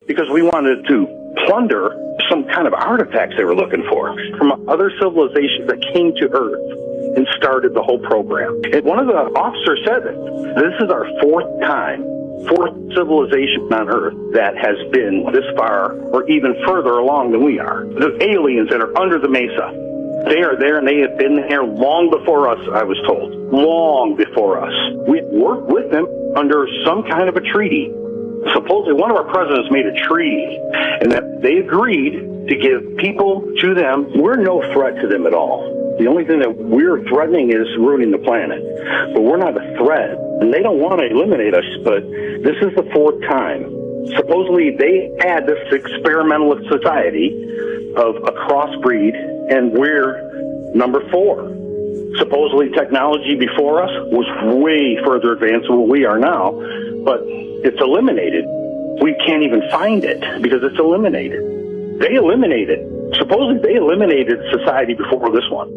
because we wanted to plunder some kind of artifacts they were looking for from other civilizations that came to Earth and started the whole program. And one of the officers said that this is our fourth civilization on Earth that has been this far or even further along than we are. The aliens that are under the mesa, they are there and they have been there long before us, I was told. Long before us. We worked with them under some kind of a treaty. Supposedly one of our presidents made a treaty and that they agreed to give people to them. We're no threat to them at all. The only thing that we're threatening is ruining the planet. But we're not a threat. And they don't want to eliminate us, but this is the fourth time. Supposedly they had this experimental society of a crossbreed, and we're number 4. Supposedly technology before us was way further advanced than what we are now, but it's eliminated. We can't even find it because it's eliminated. They eliminated. Supposedly they eliminated society before this one.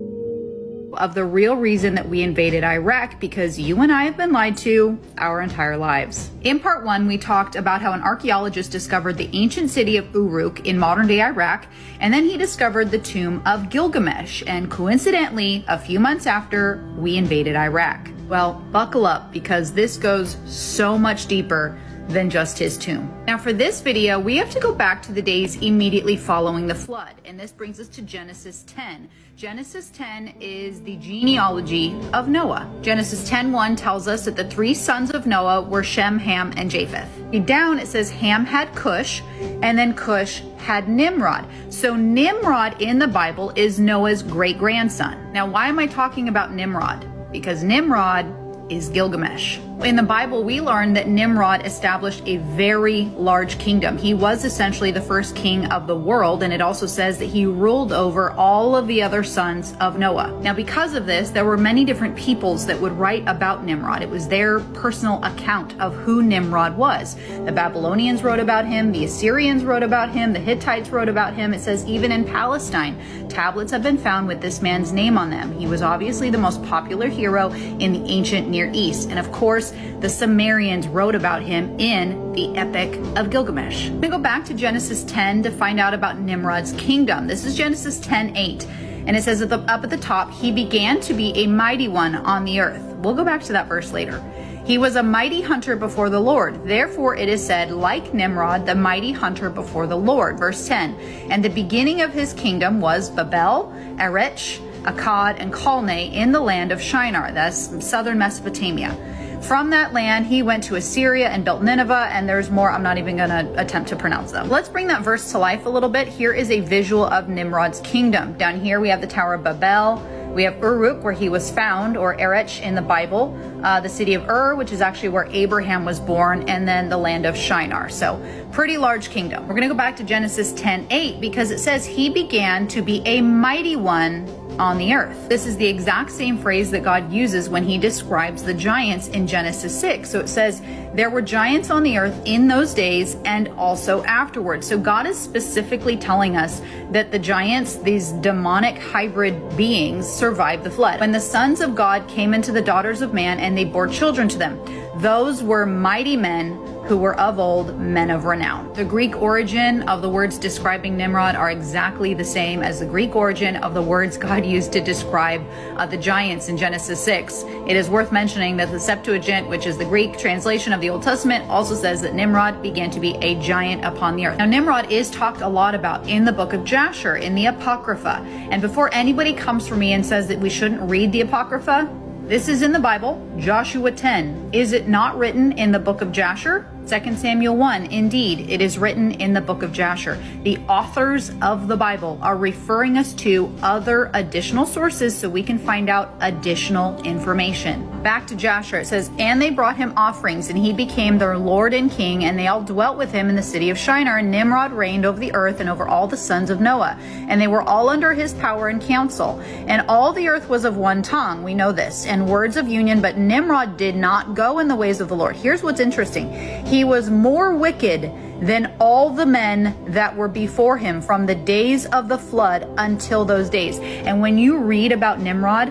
Of the real reason that we invaded Iraq, because you and I have been lied to our entire lives. In part 1, we talked about how an archaeologist discovered the ancient city of Uruk in modern-day Iraq, and then he discovered the tomb of Gilgamesh, and coincidentally, a few months after, we invaded Iraq. Well, buckle up, because this goes so much deeper than just his tomb. Now for this video, we have to go back to the days immediately following the flood, and this brings us to Genesis 10. Genesis 10 is the genealogy of Noah. Genesis 10:1 tells us that the 3 sons of Noah were Shem, Ham, and Japheth. Down it says Ham had Cush, and then Cush had Nimrod. So Nimrod in the Bible is Noah's great-grandson. Now why am I talking about Nimrod? Because Nimrod is Gilgamesh. In the Bible, we learn that Nimrod established a very large kingdom. He was essentially the first king of the world, and it also says that he ruled over all of the other sons of Noah. Now, because of this, there were many different peoples that would write about Nimrod. It was their personal account of who Nimrod was. The Babylonians wrote about him, the Assyrians wrote about him, the Hittites wrote about him. It says even in Palestine, tablets have been found with this man's name on them. He was obviously the most popular hero in the ancient Near East. And of course, the Sumerians wrote about him in the Epic of Gilgamesh. I'm gonna go back to Genesis 10 to find out about Nimrod's kingdom. This is Genesis 10:8, and it says up at the top, he began to be a mighty one on the earth. We'll go back to that verse later. He was a mighty hunter before the Lord. Therefore it is said, like Nimrod, the mighty hunter before the Lord. Verse 10, and the beginning of his kingdom was Babel, Erech, Akkad, and Calneh in the land of Shinar. That's southern Mesopotamia. From that land, he went to Assyria and built Nineveh, and there's more. I'm not even going to attempt to pronounce them. Let's bring that verse to life a little bit. Here is a visual of Nimrod's kingdom. Down here, we have the Tower of Babel. We have Uruk, where he was found, or Erech in the Bible, the city of Ur, which is actually where Abraham was born, and then the land of Shinar. So pretty large kingdom. We're going to go back to Genesis 10:8 because it says he began to be a mighty one on the earth. This is the exact same phrase that God uses when he describes the giants in Genesis 6. So it says there were giants on the earth in those days and also afterwards. So God is specifically telling us that the giants, these demonic hybrid beings, survived the flood. When the sons of God came into the daughters of man and they bore children to them, those were mighty men who were of old, men of renown. The Greek origin of the words describing Nimrod are exactly the same as the Greek origin of the words God used to describe the giants in Genesis 6. It is worth mentioning that the Septuagint, which is the Greek translation of the Old Testament, also says that Nimrod began to be a giant upon the earth. Now, Nimrod is talked a lot about in the book of Jasher, in the Apocrypha. And before anybody comes for me and says that we shouldn't read the Apocrypha, this is in the Bible, Joshua 10. Is it not written in the book of Jasher? 2 Samuel 1, indeed, it is written in the book of Jasher. The authors of the Bible are referring us to other additional sources so we can find out additional information. Back to Jasher, it says, and they brought him offerings, and he became their lord and king, and they all dwelt with him in the city of Shinar, and Nimrod reigned over the earth and over all the sons of Noah, and they were all under his power and counsel. And all the earth was of one tongue, we know this, and words of union, but Nimrod did not go in the ways of the Lord. Here's what's interesting. He was more wicked than all the men that were before him from the days of the flood until those days. And when you read about Nimrod,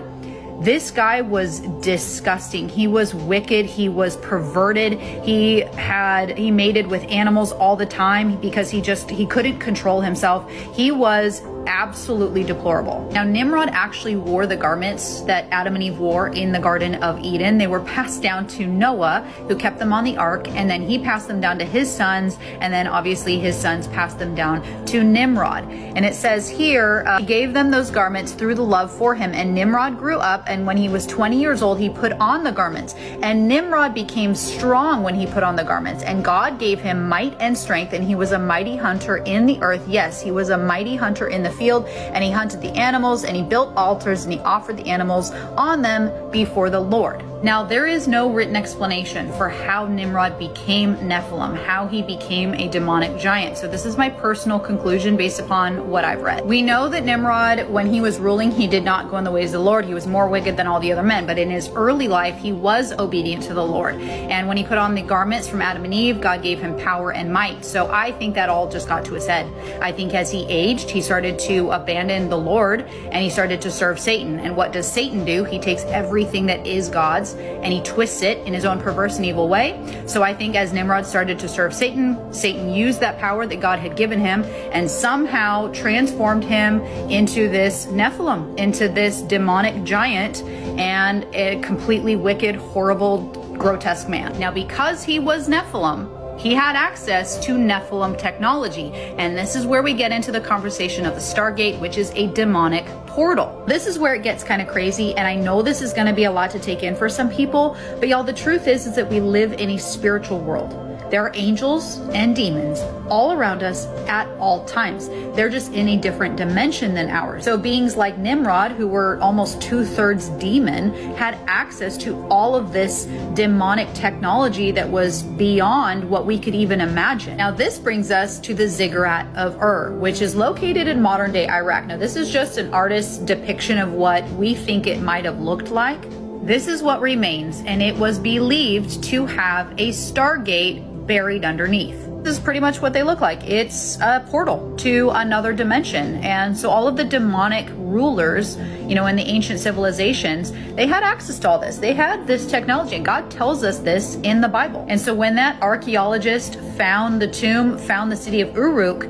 This guy was disgusting. He was wicked. He was perverted. He mated with animals all the time because he couldn't control himself. He was absolutely deplorable. Now, Nimrod actually wore the garments that Adam and Eve wore in the Garden of Eden. They were passed down to Noah, who kept them on the ark, and then he passed them down to his sons, and then obviously his sons passed them down to Nimrod. And it says here, he gave them those garments through the love for him, and Nimrod grew up, and when he was 20 years old, he put on the garments. And Nimrod became strong when he put on the garments, and God gave him might and strength, and he was a mighty hunter in the earth. Yes, he was a mighty hunter in the field, and he hunted the animals, and he built altars, and he offered the animals on them before the Lord. Now, there is no written explanation for how Nimrod became Nephilim, how he became a demonic giant. So this is my personal conclusion based upon what I've read. We know that Nimrod, when he was ruling, he did not go in the ways of the Lord. He was more wicked than all the other men, but in his early life, he was obedient to the Lord. And when he put on the garments from Adam and Eve, God gave him power and might. So I think that all just got to his head. I think as he aged, he started to abandon the Lord, and he started to serve Satan. And what does Satan do? He takes everything that is God's and he twists it in his own perverse and evil way. So I think as Nimrod started to serve Satan, Satan used that power that God had given him and somehow transformed him into this Nephilim, into this demonic giant and a completely wicked, horrible, grotesque man. Now, because he was Nephilim, he had access to Nephilim technology. And this is where we get into the conversation of the Stargate, which is a demonic portal. This is where it gets kind of crazy. And I know this is going to be a lot to take in for some people, but y'all, the truth is that we live in a spiritual world. There are angels and demons all around us at all times. They're just in a different dimension than ours. So beings like Nimrod, who were almost 2/3 demon, had access to all of this demonic technology that was beyond what we could even imagine. Now, this brings us to the Ziggurat of Ur, which is located in modern day Iraq. Now, this is just an artist's depiction of what we think it might have looked like. This is what remains, and it was believed to have a Stargate buried underneath. This is pretty much what they look like. It's a portal to another dimension. And so all of the demonic rulers, in the ancient civilizations, they had access to all this. They had this technology, and God tells us this in the Bible. And so when that archaeologist found the tomb, found the city of Uruk,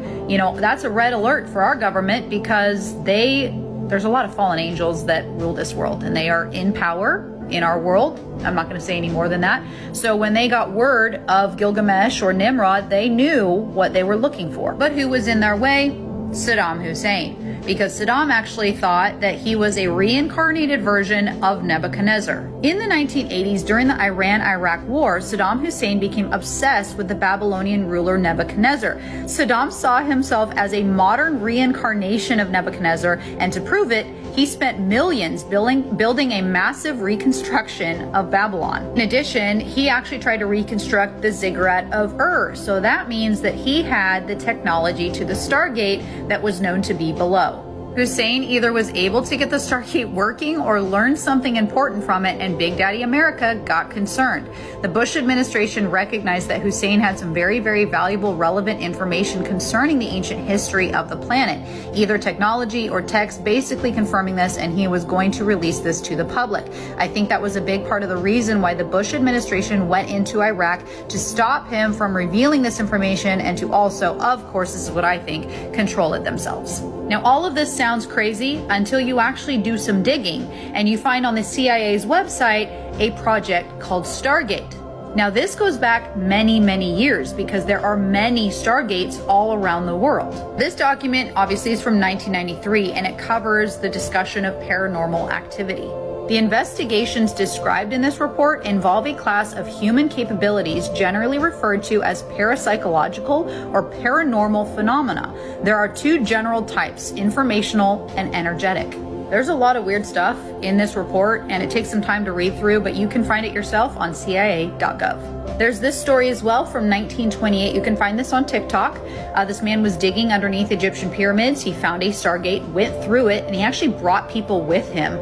that's a red alert for our government, because there's a lot of fallen angels that rule this world, and they are in power in our world. I'm not going to say any more than that. So when they got word of Gilgamesh or Nimrod, they knew what they were looking for. But who was in their way? Saddam Hussein. Because Saddam actually thought that he was a reincarnated version of Nebuchadnezzar. In the 1980s, during the Iran-Iraq War, Saddam Hussein became obsessed with the Babylonian ruler Nebuchadnezzar. Saddam saw himself as a modern reincarnation of Nebuchadnezzar, and to prove it, he spent millions building a massive reconstruction of Babylon. In addition, he actually tried to reconstruct the Ziggurat of Ur. So that means that he had the technology to the Stargate that was known to be below. Hussein either was able to get the Stargate working or learned something important from it, and Big Daddy America got concerned. The Bush administration recognized that Hussein had some very, very valuable, relevant information concerning the ancient history of the planet, either technology or text basically confirming this, and he was going to release this to the public. I think that was a big part of the reason why the Bush administration went into Iraq, to stop him from revealing this information and to also, of course, this is what I think, control it themselves. Now, all of this sounds crazy until you actually do some digging, and you find on the CIA's website a project called Stargate. Now, this goes back many, many years, because there are many Stargates all around the world. This document obviously is from 1993, and it covers the discussion of paranormal activity. The investigations described in this report involve a class of human capabilities generally referred to as parapsychological or paranormal phenomena. There are two general types, informational and energetic. There's a lot of weird stuff in this report, and it takes some time to read through, but you can find it yourself on CIA.gov. There's this story as well from 1928. You can find this on TikTok. This man was digging underneath Egyptian pyramids. He found a Stargate, went through it, and he actually brought people with him.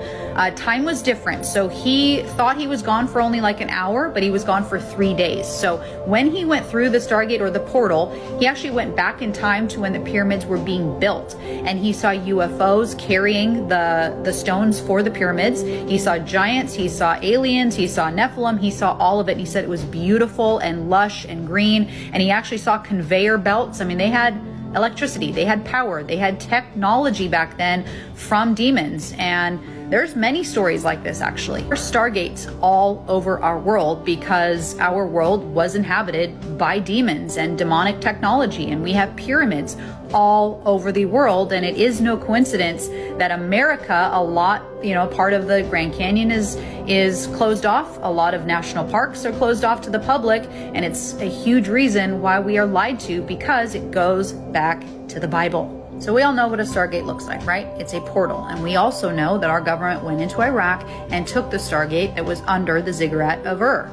Time was different. So he thought he was gone for only like an hour, but he was gone for 3 days. So when he went through the Stargate or the portal, he actually went back in time to when the pyramids were being built. And he saw UFOs carrying the stones for the pyramids. He saw giants, he saw aliens, he saw Nephilim, he saw all of it. And he said it was beautiful and lush and green. And he actually saw conveyor belts. I mean, they had electricity, they had power, they had technology back then from demons. And there's many stories like this, actually. There's stargates all over our world because our world was inhabited by demons and demonic technology, and we have pyramids all over the world. And it is no coincidence that America, a lot, part of the Grand Canyon is closed off. A lot of national parks are closed off to the public, and it's a huge reason why we are lied to, because it goes back to the Bible. So we all know what a Stargate looks like, right? It's a portal. And we also know that our government went into Iraq and took the Stargate that was under the Ziggurat of Ur.